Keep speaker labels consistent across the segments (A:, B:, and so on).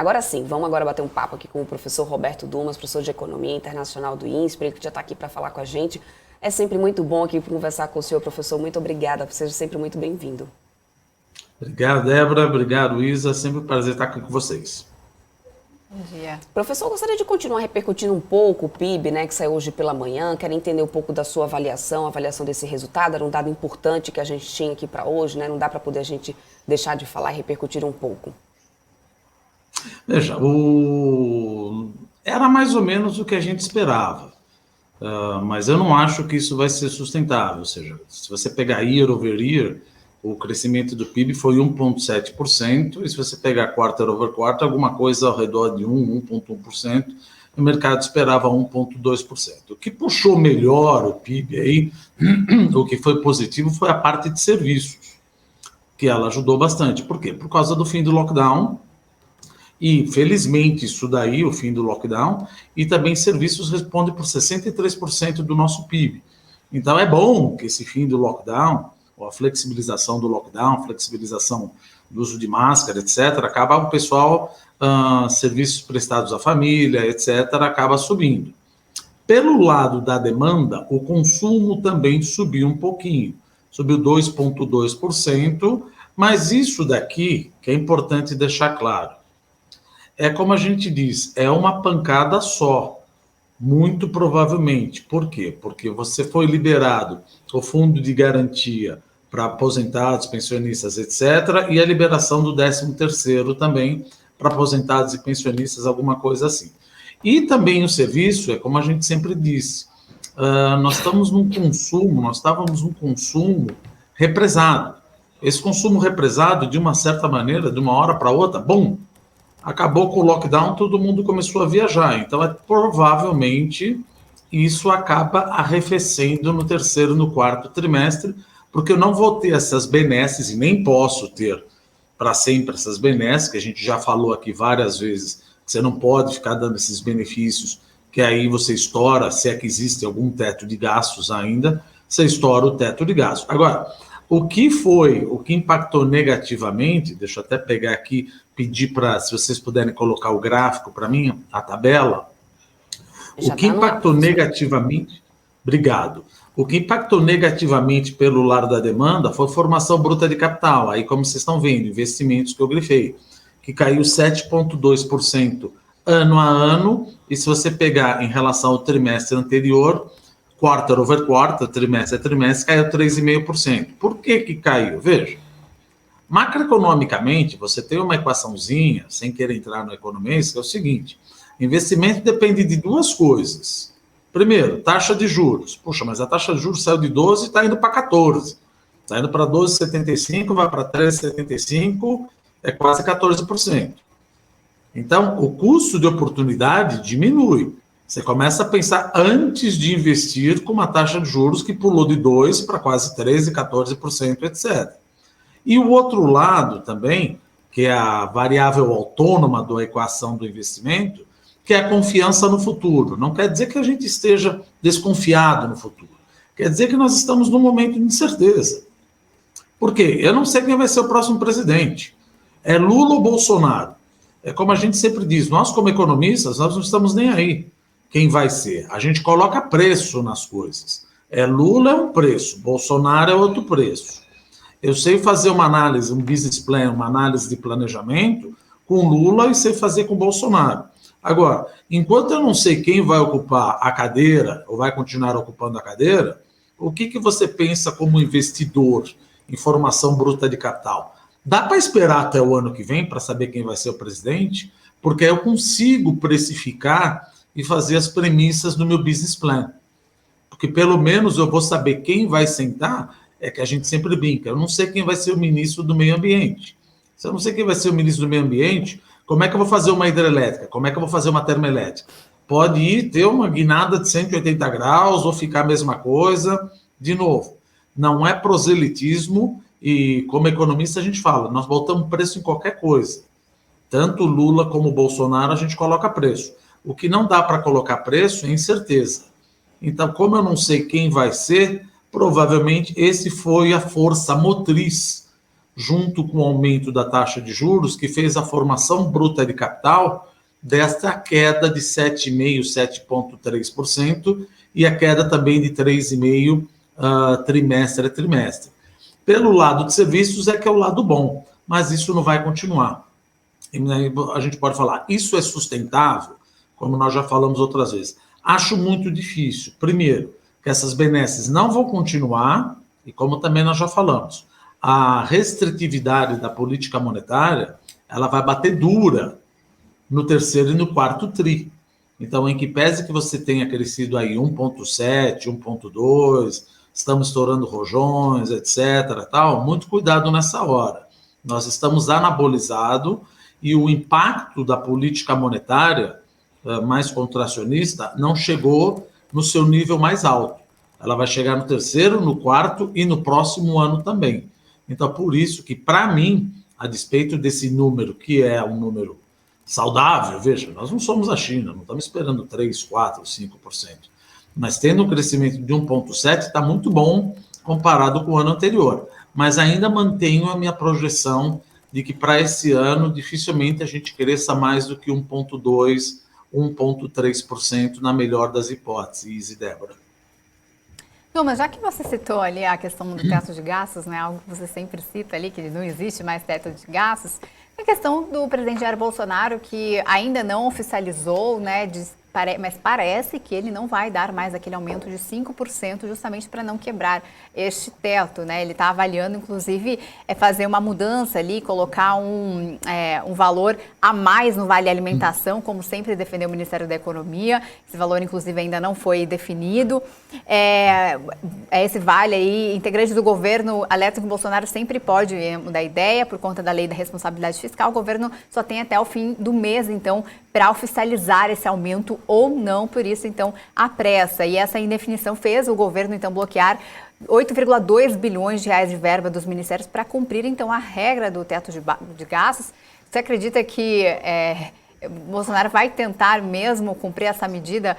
A: Agora sim, vamos agora bater um papo aqui com o professor Roberto Dumas, professor de Economia Internacional do INSPER, ele que já está aqui para falar com a gente. É sempre muito bom aqui conversar com o senhor, professor. Muito obrigada, seja sempre muito bem-vindo.
B: Obrigado, Débora. Obrigado, Isa. Sempre um prazer estar aqui com vocês.
C: Bom dia.
A: Professor, eu gostaria de continuar repercutindo um pouco o PIB, né, que saiu hoje pela manhã. Quero entender um pouco da sua avaliação, a avaliação desse resultado. Era um dado importante que a gente tinha aqui para hoje, né? Não dá para poder a gente deixar de falar e repercutir um pouco.
B: Veja, era mais ou menos o que a gente esperava, mas eu não acho que isso vai ser sustentável. Ou seja, se você pegar year over year, o crescimento do PIB foi 1,7%, e se você pegar quarter over quarter, alguma coisa ao redor de 1,1%, o mercado esperava 1,2%. O que puxou melhor o PIB aí, o que foi positivo, foi a parte de serviços, que ela ajudou bastante. Por quê? Por causa do fim do lockdown. E, felizmente, isso daí, o fim do lockdown, e também serviços respondem por 63% do nosso PIB. Então, é bom que esse fim do lockdown, ou a flexibilização do lockdown, flexibilização do uso de máscara, etc., acaba o pessoal, serviços prestados à família, etc., acaba subindo. Pelo lado da demanda, o consumo também subiu um pouquinho, subiu 2,2%, mas isso daqui, que é importante deixar claro, é como a gente diz, é uma pancada só, muito provavelmente. Por quê? Porque você foi liberado o fundo de garantia para aposentados, pensionistas, etc., e a liberação do 13º também para aposentados e pensionistas, alguma coisa assim. E também o serviço, é como a gente sempre disse, nós estávamos num consumo represado. Esse consumo represado, de uma certa maneira, de uma hora para outra, bom, acabou com o lockdown, todo mundo começou a viajar. Então, provavelmente, isso acaba arrefecendo no terceiro, no quarto trimestre, porque eu não vou ter essas benesses, e nem posso ter para sempre essas benesses, que a gente já falou aqui várias vezes, que você não pode ficar dando esses benefícios, que aí você estoura, se é que existe algum teto de gastos ainda, você estoura o teto de gastos. Agora, o que impactou negativamente, deixa eu até pegar aqui, pedir para, se vocês puderem colocar o gráfico para mim, a tabela. O que impactou negativamente, obrigado. O que impactou negativamente pelo lado da demanda foi a formação bruta de capital. Aí, como vocês estão vendo, investimentos que eu grifei, que caiu 7,2% ano a ano, e se você pegar em relação ao trimestre anterior, quarter over quarter, trimestre a trimestre, caiu 3,5%. Por que caiu? Veja, macroeconomicamente, você tem uma equaçãozinha, sem querer entrar no economês, que é o seguinte: investimento depende de duas coisas. Primeiro, taxa de juros. Puxa, mas a taxa de juros saiu de 12 e está indo para 14. Está indo para 12,75, vai para 13,75, é quase 14%. Então, o custo de oportunidade diminui. Você começa a pensar antes de investir com uma taxa de juros que pulou de 2 para quase 13, 14%, etc. E o outro lado também, que é a variável autônoma da equação do investimento, que é a confiança no futuro. Não quer dizer que a gente esteja desconfiado no futuro. Quer dizer que nós estamos num momento de incerteza. Por quê? Eu não sei quem vai ser o próximo presidente. É Lula ou Bolsonaro? É como a gente sempre diz, nós como economistas, nós não estamos nem aí quem vai ser. A gente coloca preço nas coisas. Lula é um preço, Bolsonaro é outro preço. Eu sei fazer uma análise, um business plan, uma análise de planejamento com Lula e sei fazer com Bolsonaro. Agora, enquanto eu não sei quem vai ocupar a cadeira ou vai continuar ocupando a cadeira, o que você pensa como investidor em formação bruta de capital? Dá para esperar até o ano que vem para saber quem vai ser o presidente? Porque eu consigo precificar e fazer as premissas do meu business plan. Porque pelo menos eu vou saber quem vai sentar. É que a gente sempre brinca, eu não sei quem vai ser o ministro do meio ambiente. Se eu não sei quem vai ser o ministro do meio ambiente, como é que eu vou fazer uma hidrelétrica? Como é que eu vou fazer uma termoelétrica? Pode ir ter uma guinada de 180 graus ou ficar a mesma coisa. De novo, não é proselitismo e, como economista, a gente fala, nós botamos preço em qualquer coisa. Tanto Lula como Bolsonaro, a gente coloca preço. O que não dá para colocar preço é incerteza. Então, como eu não sei quem vai ser, provavelmente esse foi a força motriz junto com o aumento da taxa de juros, que fez a formação bruta de capital desta queda de 7,5%, 7,3%, e a queda também de 3,5% trimestre a trimestre. Pelo lado de serviços é que é o lado bom, mas isso não vai continuar. A gente pode falar, isso é sustentável? Como nós já falamos outras vezes. Acho muito difícil. Primeiro, que essas benesses não vão continuar, e como também nós já falamos, a restritividade da política monetária, ela vai bater dura no terceiro e no quarto tri. Então, em que pese que você tenha crescido aí 1,7, 1,2, estamos estourando rojões, etc., tal, muito cuidado nessa hora. Nós estamos anabolizados e o impacto da política monetária mais contracionista não chegou no seu nível mais alto. Ela vai chegar no terceiro, no quarto e no próximo ano também. Então, por isso que, para mim, a despeito desse número, que é um número saudável, veja, nós não somos a China, não estamos esperando 3, 4, 5%. Mas tendo um crescimento de 1,7%, está muito bom comparado com o ano anterior. Mas ainda mantenho a minha projeção de que para esse ano dificilmente a gente cresça mais do que 1,2%, 1,3% na melhor das hipóteses, Débora.
C: Não, mas já que você citou ali a questão do teto de gastos, né, algo que você sempre cita ali, que não existe mais teto de gastos, a questão do presidente Jair Bolsonaro, que ainda não oficializou, né, mas parece que ele não vai dar mais aquele aumento de 5%, justamente para não quebrar este teto, né? Ele está avaliando, inclusive, fazer uma mudança ali, colocar um valor a mais no Vale Alimentação, como sempre defendeu o Ministério da Economia. Esse valor, inclusive, ainda não foi definido. Esse vale aí, integrantes do governo alertam que o Bolsonaro sempre pode mudar ideia por conta da lei da responsabilidade fiscal. O governo só tem até o fim do mês, então, para oficializar esse aumento ou não, por isso, então, a pressa. E essa indefinição fez o governo, então, bloquear 8,2 bilhões de reais de verba dos ministérios para cumprir, então, a regra do teto de gastos. Você acredita que Bolsonaro vai tentar mesmo cumprir essa medida?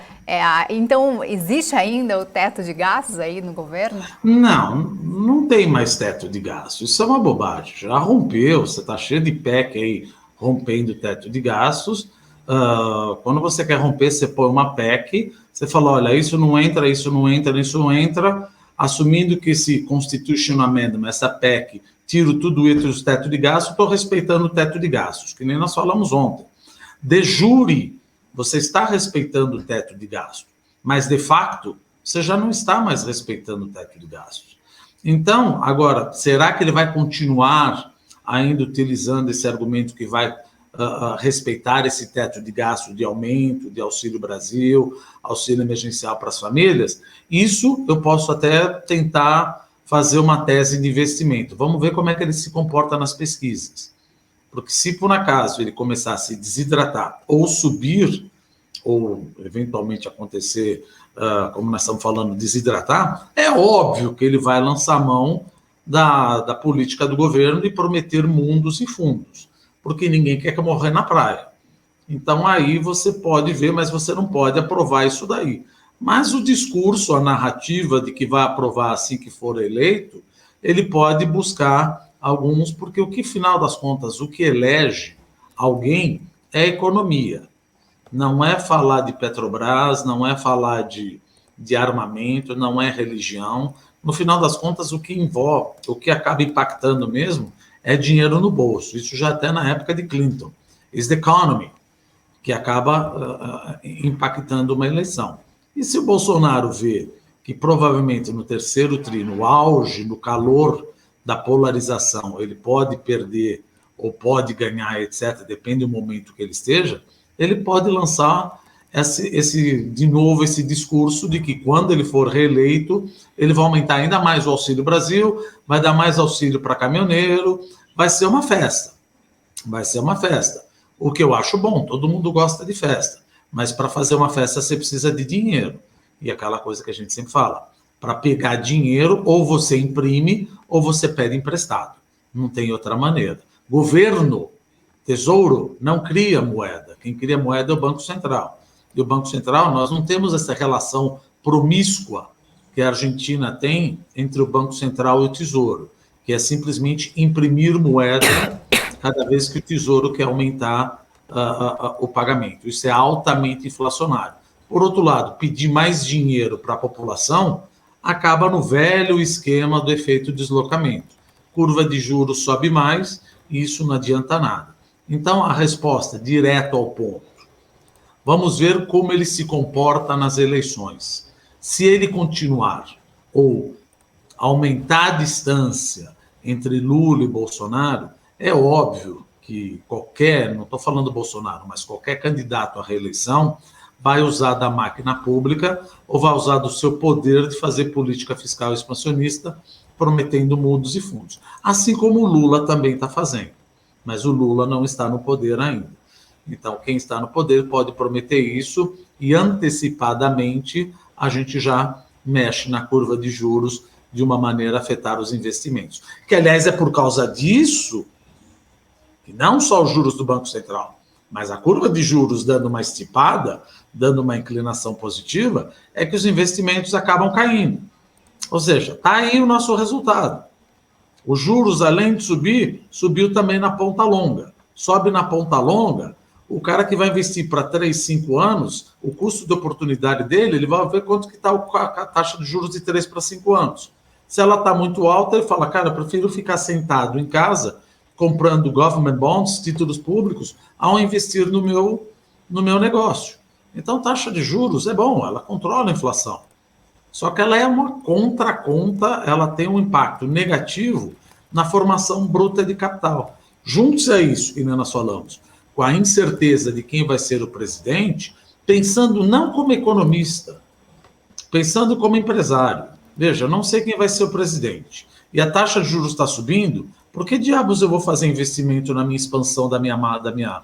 C: Então, existe ainda o teto de gastos aí no governo?
B: Não tem mais teto de gastos. Isso é uma bobagem. Já rompeu, você está cheio de PEC aí rompendo o teto de gastos. Quando você quer romper, você põe uma PEC, você fala, olha, isso não entra, isso não entra, isso não entra, assumindo que esse Constitutional Amendment, essa PEC, tiro tudo entre os tetos de gastos, estou respeitando o teto de gastos, que nem nós falamos ontem. De jure, você está respeitando o teto de gastos, mas de facto, você já não está mais respeitando o teto de gastos. Então, agora, será que ele vai continuar ainda utilizando esse argumento que vai respeitar esse teto de gasto de aumento, de Auxílio Brasil, auxílio emergencial para as famílias? Isso eu posso até tentar fazer uma tese de investimento. Vamos ver como é que ele se comporta nas pesquisas. Porque se por acaso ele começar a se desidratar ou subir, ou eventualmente acontecer, como nós estamos falando, desidratar, é óbvio que ele vai lançar mão da política do governo de prometer mundos e fundos, porque ninguém quer morrer na praia. Então aí você pode ver, mas você não pode aprovar isso daí. Mas o discurso, a narrativa de que vai aprovar assim que for eleito, ele pode buscar alguns, porque o que, final das contas, o que elege alguém é economia. Não é falar de Petrobras, não é falar de armamento, não é religião. No final das contas, o que envolve, o que acaba impactando mesmo, é dinheiro no bolso. Isso já até na época de Clinton. It's the economy, que acaba impactando uma eleição. E se o Bolsonaro vê que provavelmente no terceiro tri, no auge, no calor da polarização, ele pode perder ou pode ganhar, etc., depende do momento que ele esteja, ele pode lançar de novo esse discurso de que quando ele for reeleito, ele vai aumentar ainda mais o Auxílio Brasil, vai dar mais auxílio para caminhoneiro, vai ser uma festa. Vai ser uma festa. O que eu acho bom, todo mundo gosta de festa, mas para fazer uma festa você precisa de dinheiro. E aquela coisa que a gente sempre fala, para pegar dinheiro, ou você imprime, ou você pede emprestado. Não tem outra maneira. Governo, Tesouro, não cria moeda. Quem cria moeda é o Banco Central. E o Banco Central, nós não temos essa relação promíscua que a Argentina tem entre o Banco Central e o Tesouro. que é simplesmente imprimir moeda cada vez que o Tesouro quer aumentar o pagamento. Isso é altamente inflacionário. Por outro lado, pedir mais dinheiro para a população acaba no velho esquema do efeito deslocamento. Curva de juros sobe mais e isso não adianta nada. Então, a resposta, direto ao ponto. Vamos ver como ele se comporta nas eleições. Se ele continuar ou aumentar a distância entre Lula e Bolsonaro, é óbvio que qualquer, não estou falando Bolsonaro, mas qualquer candidato à reeleição vai usar da máquina pública ou vai usar do seu poder de fazer política fiscal expansionista, prometendo mundos e fundos. Assim como o Lula também está fazendo. Mas o Lula não está no poder ainda. Então, quem está no poder pode prometer isso e, antecipadamente, a gente já mexe na curva de juros de uma maneira a afetar os investimentos. Que, aliás, é por causa disso que não só os juros do Banco Central, mas a curva de juros dando uma estipada, dando uma inclinação positiva, é que os investimentos acabam caindo. Ou seja, está aí o nosso resultado. Os juros, além de subir, subiu também na ponta longa. Sobe na ponta longa, o cara que vai investir para 3, 5 anos, o custo de oportunidade dele, ele vai ver quanto que está a taxa de juros de 3 para 5 anos. Se ela está muito alta, ele fala, cara, eu prefiro ficar sentado em casa, comprando government bonds, títulos públicos, ao investir no meu negócio. Então, taxa de juros é bom, ela controla a inflação. Só que ela é uma conta, ela tem um impacto negativo na formação bruta de capital. Junte-se a isso, que nós falamos, com a incerteza de quem vai ser o presidente, pensando não como economista, pensando como empresário. Veja, não sei quem vai ser o presidente. E a taxa de juros está subindo, por que diabos eu vou fazer investimento na minha expansão da minha...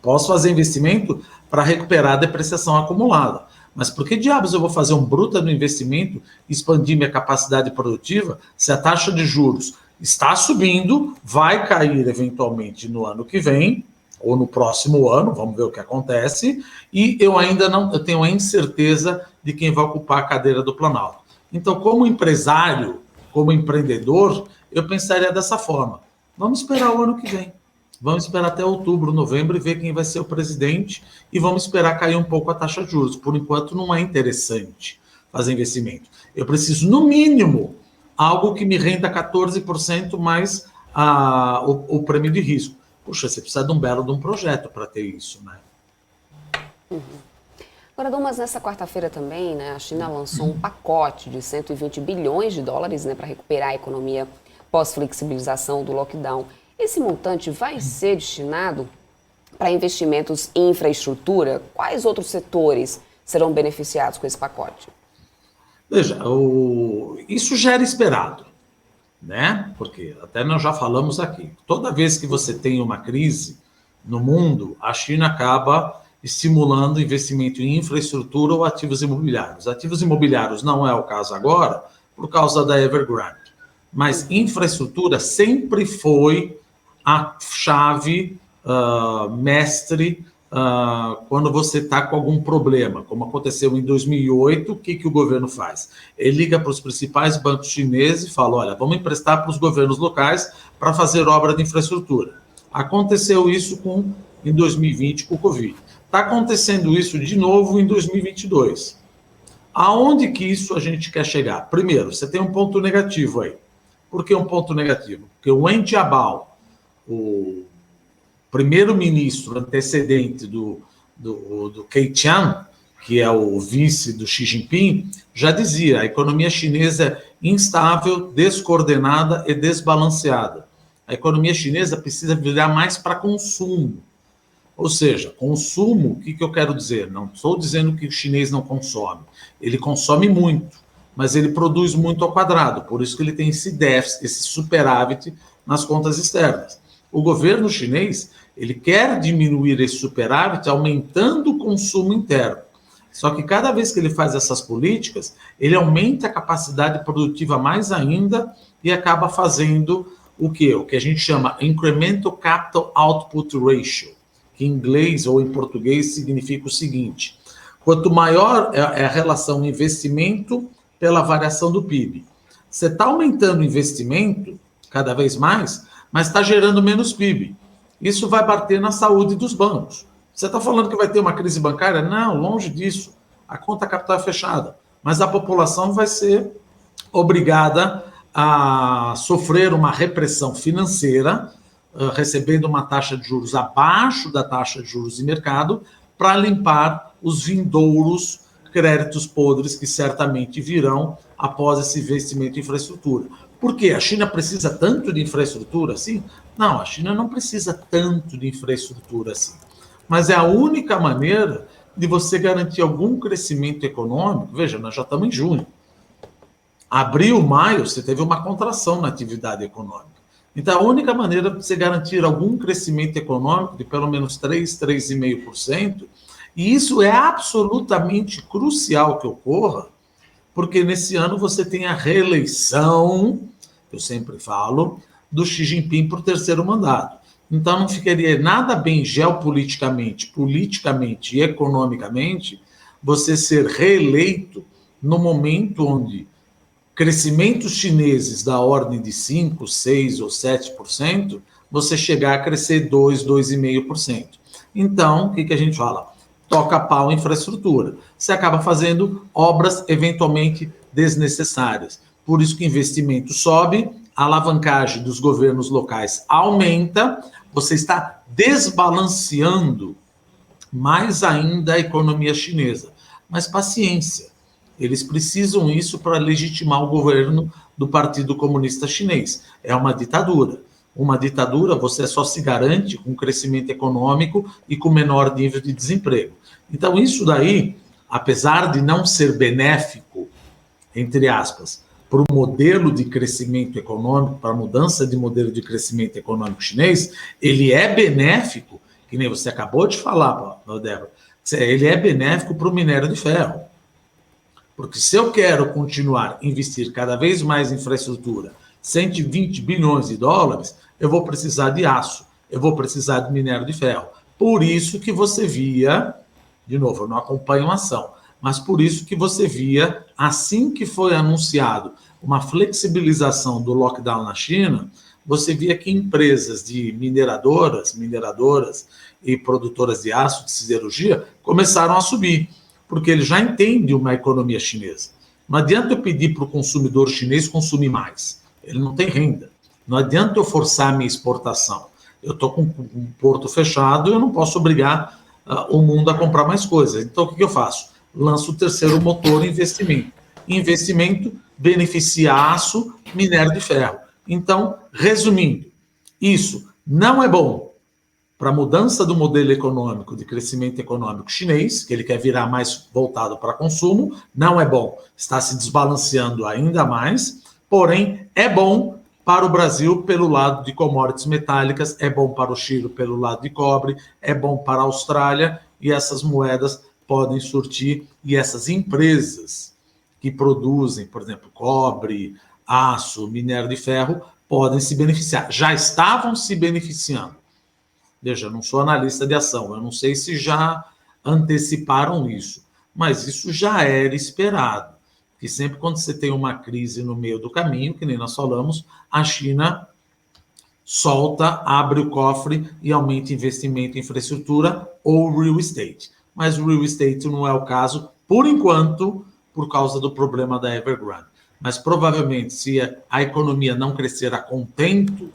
B: Posso fazer investimento para recuperar a depreciação acumulada. Mas por que diabos eu vou fazer um bruto no investimento, expandir minha capacidade produtiva, se a taxa de juros está subindo, vai cair eventualmente no ano que vem, ou no próximo ano, vamos ver o que acontece, e eu ainda não, eu tenho a incerteza de quem vai ocupar a cadeira do Planalto. Então, como empresário, como empreendedor, eu pensaria dessa forma. Vamos esperar o ano que vem. Vamos esperar até outubro, novembro e ver quem vai ser o presidente e vamos esperar cair um pouco a taxa de juros. Por enquanto, não é interessante fazer investimento. Eu preciso, no mínimo, algo que me renda 14% mais o prêmio de risco. Puxa, você precisa de um belo de um projeto para ter isso, né?
A: Uhum. Agora, Domas, nessa quarta-feira também, né, a China lançou um pacote de 120 bilhões de dólares, né, para recuperar a economia pós-flexibilização do lockdown. Esse montante vai ser destinado para investimentos em infraestrutura? Quais outros setores serão beneficiados com esse pacote?
B: Veja, isso já era esperado, né? Porque até nós já falamos aqui. Toda vez que você tem uma crise no mundo, a China acaba estimulando investimento em infraestrutura ou ativos imobiliários. Ativos imobiliários não é o caso agora, por causa da Evergrande. Mas infraestrutura sempre foi a chave mestre quando você está com algum problema, como aconteceu em 2008, o que o governo faz? Ele liga para os principais bancos chineses e fala, olha, vamos emprestar para os governos locais para fazer obra de infraestrutura. Aconteceu isso em 2020 com o Covid. Está acontecendo isso de novo em 2022. Aonde que isso a gente quer chegar? Primeiro, você tem um ponto negativo aí. Por que um ponto negativo? Porque o Wen Jiabao, o primeiro-ministro antecedente do Keqiang, que é o vice do Xi Jinping, já dizia, a economia chinesa é instável, descoordenada e desbalanceada. A economia chinesa precisa virar mais para consumo. Ou seja, consumo, o que eu quero dizer? Não estou dizendo que o chinês não consome. Ele consome muito, mas ele produz muito ao quadrado. Por isso que ele tem esse déficit, esse superávit nas contas externas. O governo chinês, ele quer diminuir esse superávit aumentando o consumo interno. Só que cada vez que ele faz essas políticas, ele aumenta a capacidade produtiva mais ainda e acaba fazendo o quê? O que a gente chama Incremental Capital Output Ratio, que em inglês ou em português significa o seguinte: quanto maior é a relação investimento pela variação do PIB. Você está aumentando o investimento, cada vez mais, mas está gerando menos PIB. Isso vai bater na saúde dos bancos. Você está falando que vai ter uma crise bancária? Não, longe disso. A conta capital é fechada. Mas a população vai ser obrigada a sofrer uma repressão financeira, recebendo uma taxa de juros abaixo da taxa de juros de mercado, para limpar os vindouros créditos podres que certamente virão após esse investimento em infraestrutura. Por quê? A China precisa tanto de infraestrutura assim? Não, a China não precisa tanto de infraestrutura assim. Mas é a única maneira de você garantir algum crescimento econômico. Veja, nós já estamos em junho. Abril, maio, você teve uma contração na atividade econômica. Então, a única maneira de você garantir algum crescimento econômico de pelo menos 3,5%, e isso é absolutamente crucial que ocorra, porque nesse ano você tem a reeleição, eu sempre falo, do Xi Jinping por terceiro mandato. Então, não ficaria nada bem geopoliticamente, politicamente e economicamente você ser reeleito no momento onde crescimentos chineses da ordem de 5%, 6% ou 7%, você chegar a crescer 2%, 2,5%. Então, o que a gente fala? Toca pau em infraestrutura. Você acaba fazendo obras eventualmente desnecessárias. Por isso que o investimento sobe, a alavancagem dos governos locais aumenta, você está desbalanceando mais ainda a economia chinesa. Mas paciência, eles precisam isso para legitimar o governo do Partido Comunista Chinês. É uma ditadura. Uma ditadura você só se garante com crescimento econômico e com menor nível de desemprego. Então isso daí, apesar de não ser benéfico, entre aspas, para o modelo de crescimento econômico, para a mudança de modelo de crescimento econômico chinês, ele é benéfico, que nem você acabou de falar, Débora, ele é benéfico para o minério de ferro. Porque se eu quero continuar a investir cada vez mais em infraestrutura, 120 bilhões de dólares, eu vou precisar de aço, eu vou precisar de minério de ferro. Por isso que você via, de novo, eu não acompanho a ação, mas por isso que você via, assim que foi anunciado uma flexibilização do lockdown na China, você via que empresas de mineradoras e produtoras de aço, de siderurgia, começaram a subir, porque ele já entende uma economia chinesa. Não adianta eu pedir para o consumidor chinês consumir mais, ele não tem renda. Não adianta eu forçar a minha exportação. Eu estou com um porto fechado e eu não posso obrigar o mundo a comprar mais coisas. Então, o que eu faço? Lanço o terceiro motor, investimento. Investimento beneficia aço, minério de ferro. Então, resumindo, isso não é bom para a mudança do modelo econômico, de crescimento econômico chinês, que ele quer virar mais voltado para consumo, não é bom, está se desbalanceando ainda mais, porém, é bom para o Brasil pelo lado de commodities metálicas, é bom para o Chile pelo lado de cobre, é bom para a Austrália, e essas moedas podem surtir, e essas empresas que produzem, por exemplo, cobre, aço, minério de ferro, podem se beneficiar. Já estavam se beneficiando. Veja, eu não sou analista de ação, eu não sei se já anteciparam isso, mas isso já era esperado. Que sempre quando você tem uma crise no meio do caminho, que nem nós falamos, a China solta, abre o cofre e aumenta investimento em infraestrutura ou real estate. Mas o real estate não é o caso, por enquanto, por causa do problema da Evergrande. Mas provavelmente, se a economia não crescer a contento,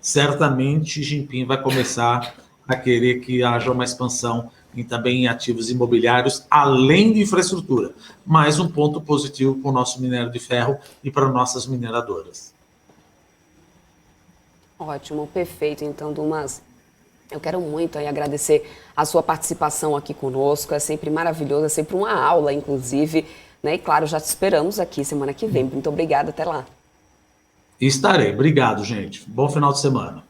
B: certamente Xi Jinping vai começar a querer que haja uma expansão também em ativos imobiliários, além de infraestrutura. Mais um ponto positivo para o nosso minério de ferro e para nossas mineradoras.
A: Ótimo, perfeito. Então, Dumas, eu quero muito aí agradecer a sua participação aqui conosco. É sempre maravilhoso, é sempre uma aula, inclusive. Né? E, claro, já te esperamos aqui semana que vem. Muito obrigada, até lá.
B: Estarei. Obrigado, gente. Bom final de semana.